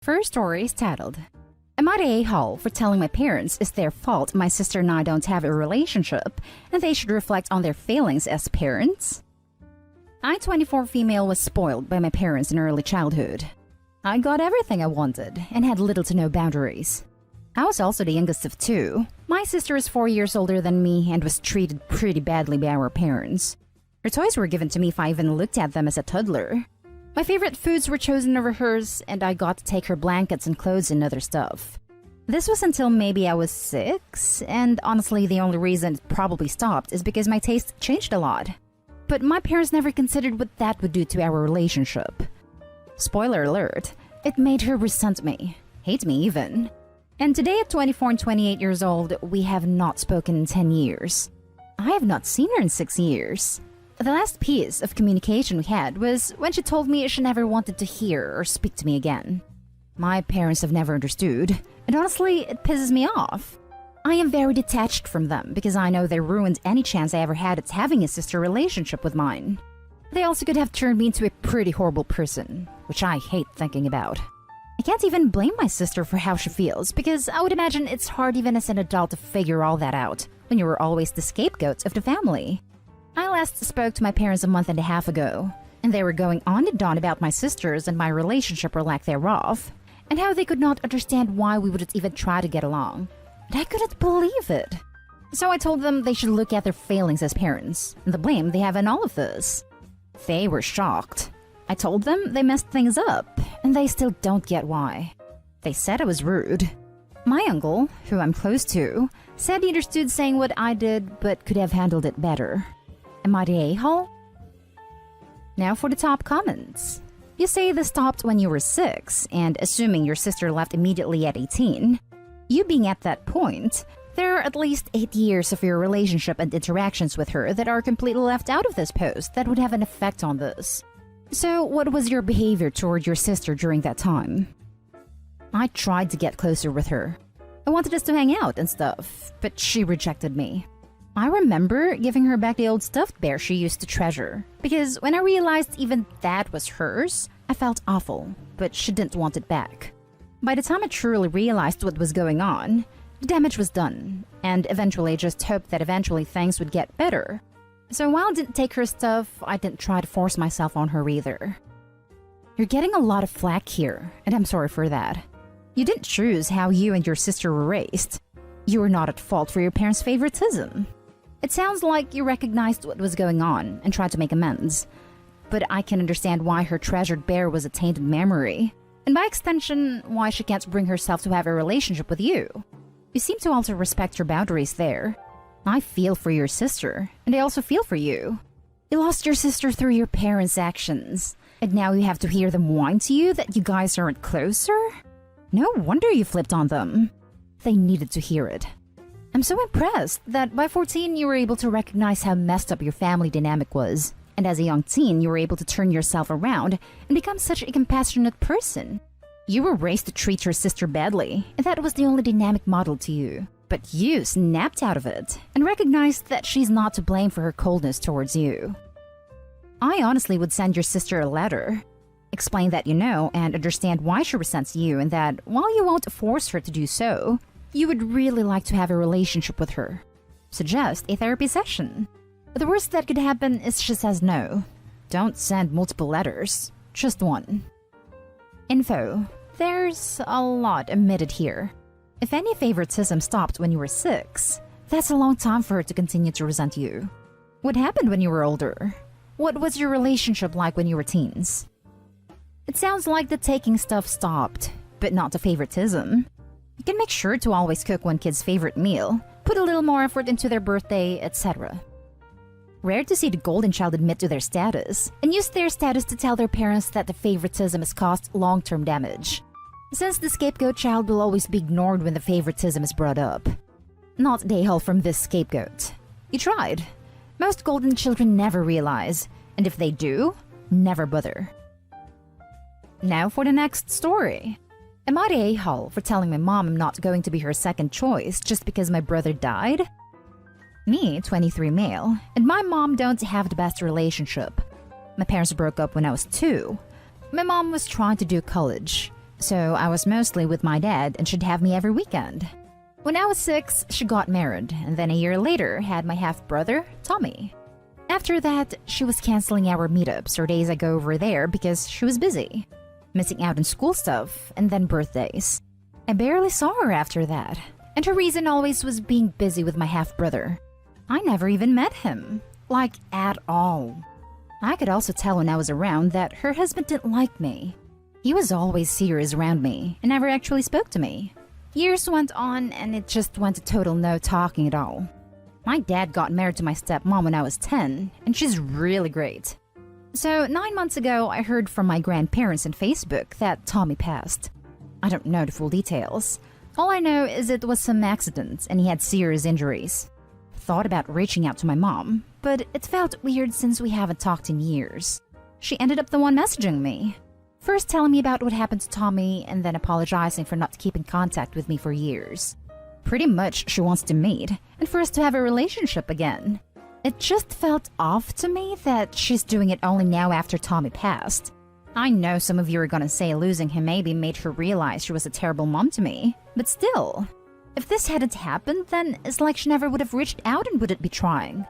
First story is titled, Am I the a-hole for telling my parents it's their fault my sister and I don't have a relationship and they should reflect on their failings as parents? I, 24 female, was spoiled by my parents in early childhood. I got everything I wanted and had little to no boundaries. I was also the youngest of two. My sister is 4 years older than me and was treated pretty badly by our parents. Her toys were given to me if I even looked at them as a toddler. My favorite foods were chosen over hers, and I got to take her blankets and clothes and other stuff. This was until maybe I was 6, and honestly the only reason it probably stopped is because my taste changed a lot. But my parents never considered what that would do to our relationship. Spoiler alert, it made her resent me, hate me even. And today at 24 and 28 years old, we have not spoken in 10 years. I have not seen her in 6 years. The last piece of communication we had was when she told me she never wanted to hear or speak to me again. My parents have never understood, and honestly, it pisses me off. I am very detached from them because I know they ruined any chance I ever had at having a sister relationship with mine. They also could have turned me into a pretty horrible person, which I hate thinking about. I can't even blame my sister for how she feels because I would imagine it's hard even as an adult to figure all that out when you were always the scapegoat of the family. I last spoke to my parents a month and a half ago, and they were going on and on about my sisters and my relationship or lack thereof, and how they could not understand why we wouldn't even try to get along. And I couldn't believe it. So I told them they should look at their failings as parents, and the blame they have in all of this. They were shocked. I told them they messed things up, and they still don't get why. They said I was rude. My uncle, who I'm close to, said he understood saying what I did but could have handled it better. Am I the a-hole? Now for the top comments. You say this stopped when you were 6, and assuming your sister left immediately at 18, you being at that point, there are at least 8 years of your relationship and interactions with her that are completely left out of this post that would have an effect on this. So what was your behavior toward your sister during that time? I tried to get closer with her. I wanted us to hang out and stuff, but she rejected me. I remember giving her back the old stuffed bear she used to treasure, because when I realized even that was hers, I felt awful, but she didn't want it back. By the time I truly realized what was going on, the damage was done, and eventually I just hoped that eventually things would get better. So while I didn't take her stuff, I didn't try to force myself on her either. You're getting a lot of flack here, and I'm sorry for that. You didn't choose how you and your sister were raised. You were not at fault for your parents' favoritism. It sounds like you recognized what was going on and tried to make amends. But I can understand why her treasured bear was a tainted memory, and by extension, why she can't bring herself to have a relationship with you. You seem to also respect your boundaries there. I feel for your sister, and I also feel for you. You lost your sister through your parents' actions, and now you have to hear them whine to you that you guys aren't closer? No wonder you flipped on them. They needed to hear it. I'm so impressed that by 14 you were able to recognize how messed up your family dynamic was, and as a young teen you were able to turn yourself around and become such a compassionate person. You were raised to treat your sister badly, and that was the only dynamic model to you. But you snapped out of it and recognized that she's not to blame for her coldness towards you. I honestly would send your sister a letter. Explain that you know and understand why she resents you, and that while you won't force her to do so, you would really like to have a relationship with her. Suggest a therapy session. The worst that could happen is she says no. Don't send multiple letters, just one. Info. There's a lot omitted here. If any favoritism stopped when you were 6, that's a long time for her to continue to resent you. What happened when you were older? What was your relationship like when you were teens? It sounds like the taking stuff stopped, but not the favoritism. You can make sure to always cook one kid's favorite meal, put a little more effort into their birthday, etc. Rare to see the golden child admit to their status, and use their status to tell their parents that the favoritism has caused long-term damage. Since the scapegoat child will always be ignored when the favoritism is brought up. Not the hell from this scapegoat. You tried. Most golden children never realize, and if they do, never bother. Now for the next story. Am I the a-hole for telling my mom I'm not going to be her second choice just because my brother died? Me, 23 male, and my mom don't have the best relationship. My parents broke up when I was 2. My mom was trying to do college, So I was mostly with my dad and she'd have me every weekend. When I was 6, she got married, and then a year later had my half-brother, Tommy. After that, she was canceling our meetups or days I go over there because she was busy, missing out on school stuff, and then birthdays. I barely saw her after that, and her reason always was being busy with my half-brother. I never even met him, like at all. I could also tell when I was around that her husband didn't like me. He was always serious around me and never actually spoke to me. Years went on and it just went to total no talking at all. My dad got married to my stepmom when I was 10, and she's really great. So 9 months ago, I heard from my grandparents on Facebook that Tommy passed. I don't know the full details. All I know is it was some accident and he had serious injuries. Thought about reaching out to my mom, but it felt weird since we haven't talked in years. She ended up the one messaging me. First telling me about what happened to Tommy and then apologizing for not keeping contact with me for years. Pretty much she wants to meet and for us to have a relationship again. It just felt off to me that she's doing it only now after Tommy passed. I know some of you are gonna say losing him maybe made her realize she was a terrible mom to me, but still, if this hadn't happened, then it's like she never would have reached out and wouldn't be trying.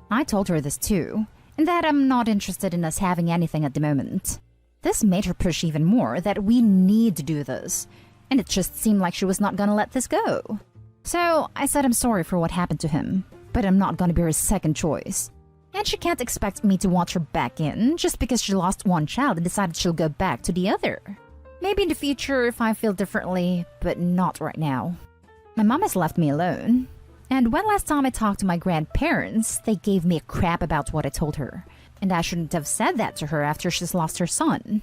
I told her this too, and that I'm not interested in us having anything at the moment. This made her push even more that we need to do this, and it just seemed like she was not gonna let this go. So I said I'm sorry for what happened to him, but I'm not gonna be her second choice. And she can't expect me to want her back in just because she lost one child and decided she'll go back to the other. Maybe in the future if I feel differently, but not right now. My mom has left me alone, and when last time I talked to my grandparents, they gave me a crap about what I told her. And I shouldn't have said that to her after she's lost her son.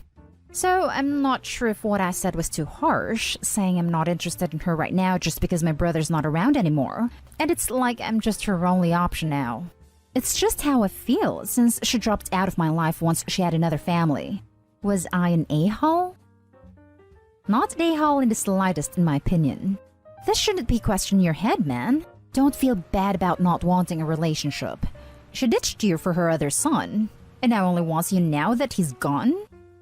So I'm not sure if what I said was too harsh, saying I'm not interested in her right now just because my brother's not around anymore, and it's like I'm just her only option now. It's just how I feel since she dropped out of my life once she had another family. Was I an a-hole? Not an a-hole in the slightest, in my opinion. This shouldn't be questioning your head, man. Don't feel bad about not wanting a relationship. She ditched you for her other son, and now only wants you now that he's gone?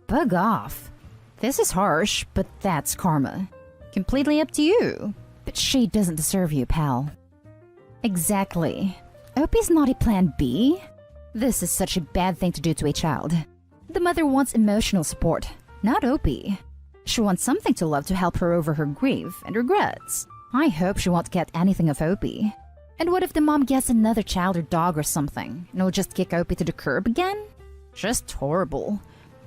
Bug off. This is harsh, but that's karma. Completely up to you. But she doesn't deserve you, pal. Exactly. Opie's not a plan B. This is such a bad thing to do to a child. The mother wants emotional support, not Opie. She wants something to love to help her over her grief and regrets. I hope she won't get anything of Opie. And what if the mom gets another child or dog or something, and will just kick Opie to the curb again? Just horrible.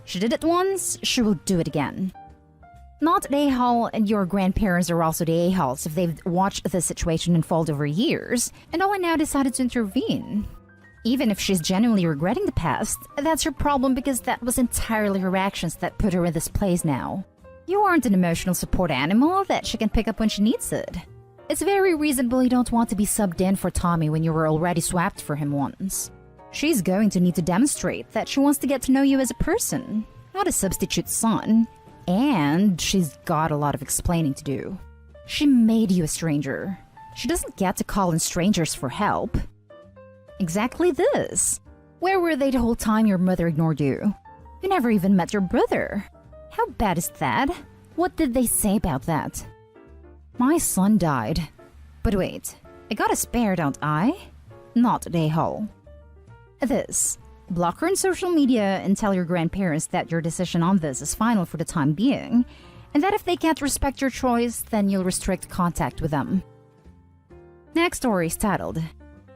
She did it once, she will do it again. Not an a-hole, and your grandparents are also the a-holes if they've watched the situation unfold over years, and only now decided to intervene. Even if she's genuinely regretting the past, that's her problem because that was entirely her actions that put her in this place now. You aren't an emotional support animal that she can pick up when she needs it. It's very reasonable you don't want to be subbed in for Tommy when you were already swapped for him once. She's going to need to demonstrate that she wants to get to know you as a person, not a substitute son. And she's got a lot of explaining to do. She made you a stranger. She doesn't get to call in strangers for help. Exactly this. Where were they the whole time your mother ignored you? You never even met your brother. How bad is that? What did they say about that? My son died. But wait, I got a spare, don't I? Not an a-hole. This. Block her on social media and tell your grandparents that your decision on this is final for the time being, and that if they can't respect your choice, then you'll restrict contact with them. Next story is titled,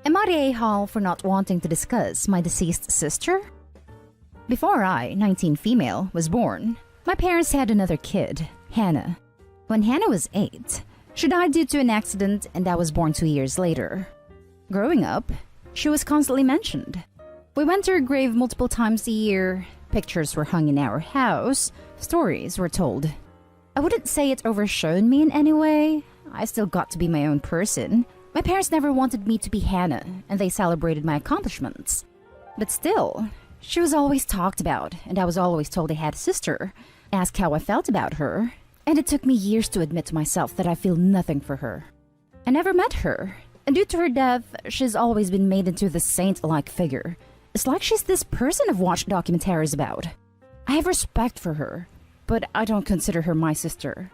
Am I the a-hole for not wanting to discuss my deceased sister? Before I, 19 female, was born, my parents had another kid, Hannah. When Hannah was 8, she died due to an accident and I was born 2 years later. Growing up, she was constantly mentioned. We went to her grave multiple times a year, pictures were hung in our house, stories were told. I wouldn't say it overshone me in any way. I still got to be my own person. My parents never wanted me to be Hannah, and they celebrated my accomplishments. But still, she was always talked about, and I was always told I had a sister, asked how I felt about her, and it took me years to admit to myself that I feel nothing for her. I never met her, and due to her death, she's always been made into the saint-like figure. It's like she's this person I've watched documentaries about. I have respect for her, but I don't consider her my sister.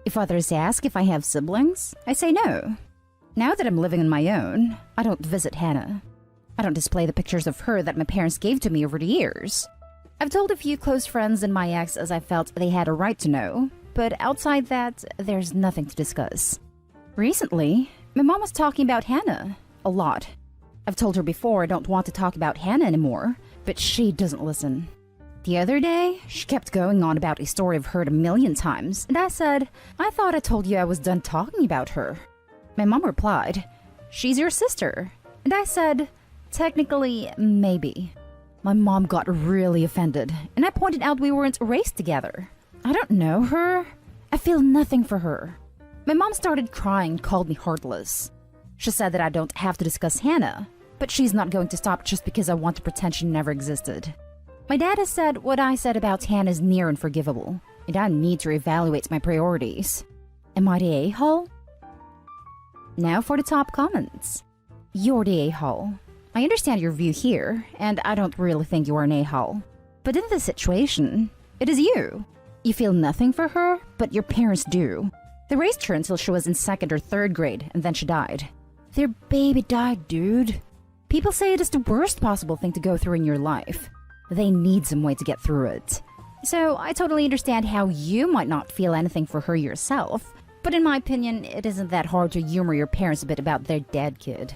If others ask if I have siblings, I say no. Now that I'm living on my own, I don't visit Hannah. I don't display the pictures of her that my parents gave to me over the years. I've told a few close friends and my ex as I felt they had a right to know, but outside that, there's nothing to discuss. Recently, my mom was talking about Hannah a lot. I've told her before I don't want to talk about Hannah anymore, but she doesn't listen. The other day, she kept going on about a story I've heard a million times, and I said, I thought I told you I was done talking about her. My mom replied, she's your sister. And I said, technically, maybe. My mom got really offended, and I pointed out we weren't raised together. I don't know her. I feel nothing for her. My mom started crying and called me heartless. She said that I don't have to discuss Hannah, but she's not going to stop just because I want to pretend she never existed. My dad has said what I said about Hannah is near unforgivable, and I need to reevaluate my priorities. Am I the a-hole? Now for the top comments. You're the a-hole. I understand your view here, and I don't really think you are an a-hole. But in this situation, it is you. You feel nothing for her, but your parents do. They raised her until she was in 2nd or 3rd grade, and then she died. Their baby died, dude. People say it is the worst possible thing to go through in your life. They need some way to get through it. So I totally understand how you might not feel anything for her yourself, but in my opinion, it isn't that hard to humor your parents a bit about their dead kid.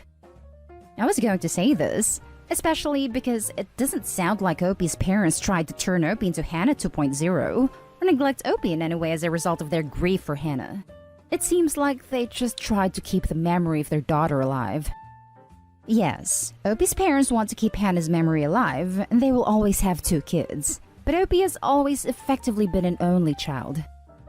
I was going to say this, especially because it doesn't sound like Opie's parents tried to turn Opie into Hannah 2.0 or neglect Opie in any way as a result of their grief for Hannah. It seems like they just tried to keep the memory of their daughter alive. Yes, Opie's parents want to keep Hannah's memory alive, and they will always have 2 kids. But Opie has always effectively been an only child.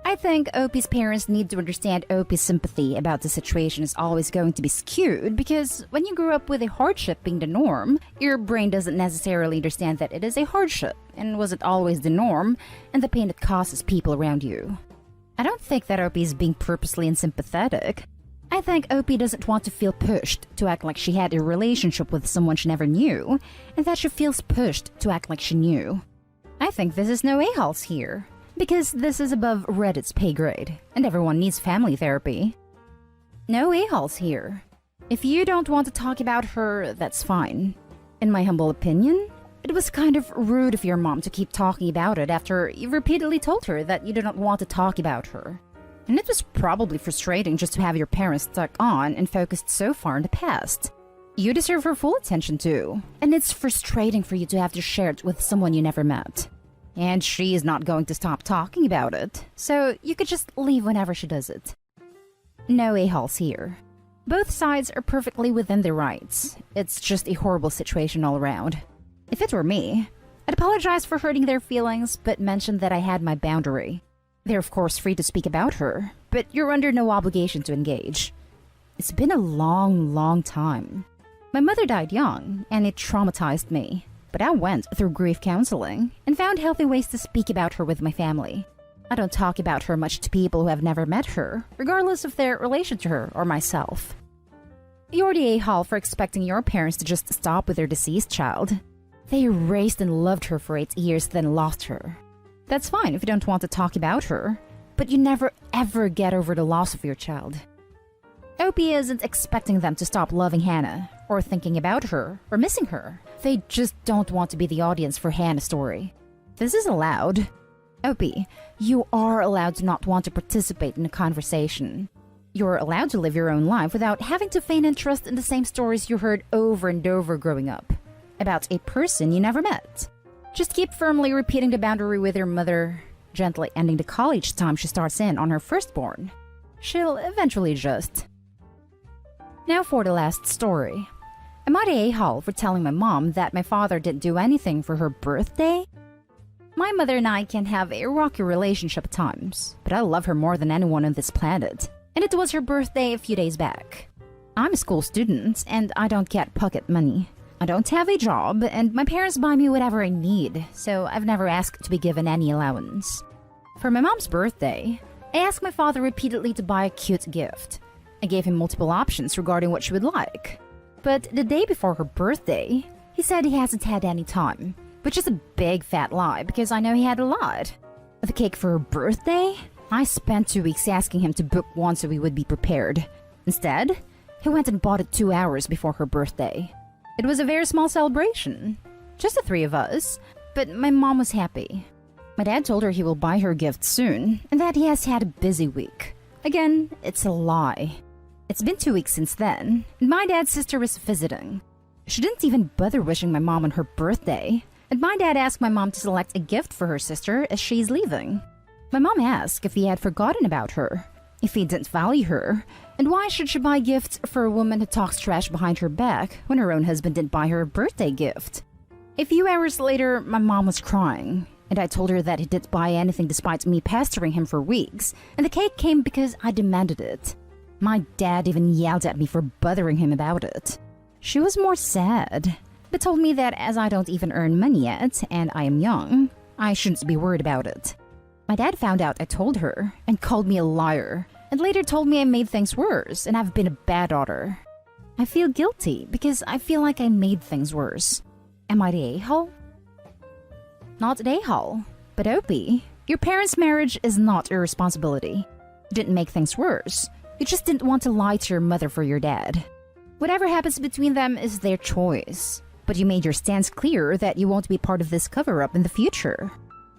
I think Opie's parents need to understand Opie's sympathy about the situation is always going to be skewed because when you grew up with a hardship being the norm, your brain doesn't necessarily understand that it is a hardship and wasn't always the norm and the pain it causes people around you. I don't think that Opie is being purposely unsympathetic. I think Opie doesn't want to feel pushed to act like she had a relationship with someone she never knew and that she feels pushed to act like she knew. I think this is no a-holes here. Because this is above Reddit's pay grade, and everyone needs family therapy. No a-holes here. If you don't want to talk about her, that's fine. In my humble opinion, it was kind of rude of your mom to keep talking about it after you repeatedly told her that you do not want to talk about her. And it was probably frustrating just to have your parents stuck on and focused so far in the past. You deserve her full attention too, and it's frustrating for you to have to share it with someone you never met. And she is not going to stop talking about it, so you could just leave whenever she does it. No a-holes here. Both sides are perfectly within their rights. It's just a horrible situation all around. If it were me, I'd apologize for hurting their feelings, but mention that I had my boundary. They're of course free to speak about her, but you're under no obligation to engage. It's been a long time. My mother died young, and it traumatized me. But I went through grief counseling and found healthy ways to speak about her with my family. I don't talk about her much to people who have never met her, regardless of their relation to her or myself. You're the a-hole for expecting your parents to just stop with their deceased child. They raised and loved her for 8 years, then lost her. That's fine if you don't want to talk about her, but you never ever get over the loss of your child. Opie isn't expecting them to stop loving Hannah, or thinking about her, or missing her. They just don't want to be the audience for Hannah's story. This is allowed. Opie, you are allowed to not want to participate in a conversation. You're allowed to live your own life without having to feign interest in the same stories you heard over and over growing up, about a person you never met. Just keep firmly repeating the boundary with your mother, gently ending the call each time she starts in on her firstborn. She'll eventually adjust. Now for the last story. Am I the a-hole for telling my mom that my father didn't do anything for her birthday? My mother and I can have a rocky relationship at times, but I love her more than anyone on this planet, and it was her birthday a few days back. I'm a school student, and I don't get pocket money. I don't have a job, and my parents buy me whatever I need, so I've never asked to be given any allowance. For my mom's birthday, I asked my father repeatedly to buy a cute gift. I gave him multiple options regarding what she would like. But the day before her birthday, he said he hasn't had any time, which is a big fat lie because I know he had a lot. The cake for her birthday? I spent 2 weeks asking him to book one so we would be prepared. Instead, he went and bought it 2 hours before her birthday. It was a very small celebration. Just the three of us, but my mom was happy. My dad told her he will buy her a gift soon, and that he has had a busy week. Again, it's a lie. It's been 2 weeks since then, and my dad's sister was visiting. She didn't even bother wishing my mom on her birthday, and my dad asked my mom to select a gift for her sister as she's leaving. My mom asked if he had forgotten about her, if he didn't value her, and why should she buy gifts for a woman who talks trash behind her back when her own husband didn't buy her a birthday gift. A few hours later, my mom was crying, and I told her that he didn't buy anything despite me pestering him for weeks, and the cake came because I demanded it. My dad even yelled at me for bothering him about it. She was more sad, but told me that as I don't even earn money yet, and I am young, I shouldn't be worried about it. My dad found out I told her, and called me a liar, and later told me I made things worse, and I've been a bad daughter. I feel guilty because I feel like I made things worse. Am I the a-hole? Not the a-hole, but Opie, your parents' marriage is not your responsibility. You didn't make things worse. You just didn't want to lie to your mother for your dad. Whatever happens between them is their choice, but you made your stance clear that you won't be part of this cover-up in the future.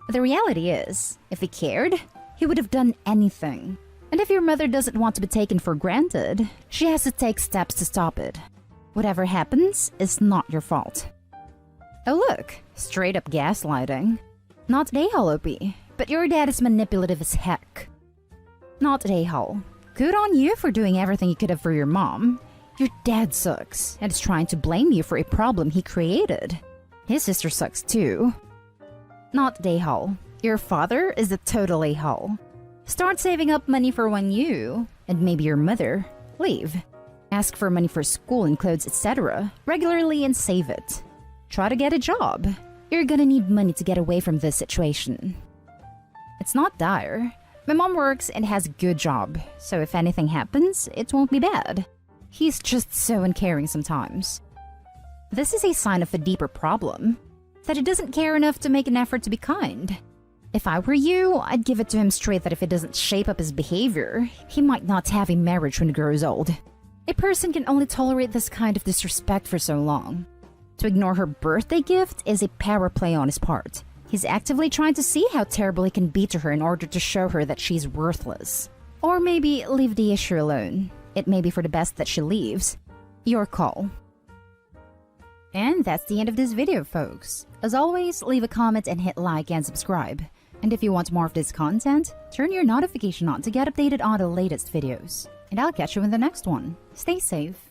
The reality is, if he cared, he would have done anything. And if your mother doesn't want to be taken for granted, she has to take steps to stop it. Whatever happens is not your fault. Oh look, straight up gaslighting. Not the a-hole, Opie, but your dad is manipulative as heck. Not the a-hole. Good on you for doing everything you could have for your mom. Your dad sucks and is trying to blame you for a problem he created. His sister sucks too. Not the a-hole. Your father is a total a-hole. Start saving up money for when you, and maybe your mother, leave. Ask for money for school and clothes, etc. regularly and save it. Try to get a job. You're gonna need money to get away from this situation. It's not dire. My mom works and has a good job, so if anything happens, it won't be bad. He's just so uncaring sometimes. This is a sign of a deeper problem, that he doesn't care enough to make an effort to be kind. If I were you, I'd give it to him straight that if it doesn't shape up his behavior, he might not have a marriage when he grows old. A person can only tolerate this kind of disrespect for so long. To ignore her birthday gift is a power play on his part. He's actively trying to see how terrible he can be to her in order to show her that she's worthless. Or maybe leave the issue alone. It may be for the best that she leaves. Your call. And that's the end of this video, folks. As always, leave a comment and hit like and subscribe. And if you want more of this content, turn your notification on to get updated on the latest videos. And I'll catch you in the next one. Stay safe.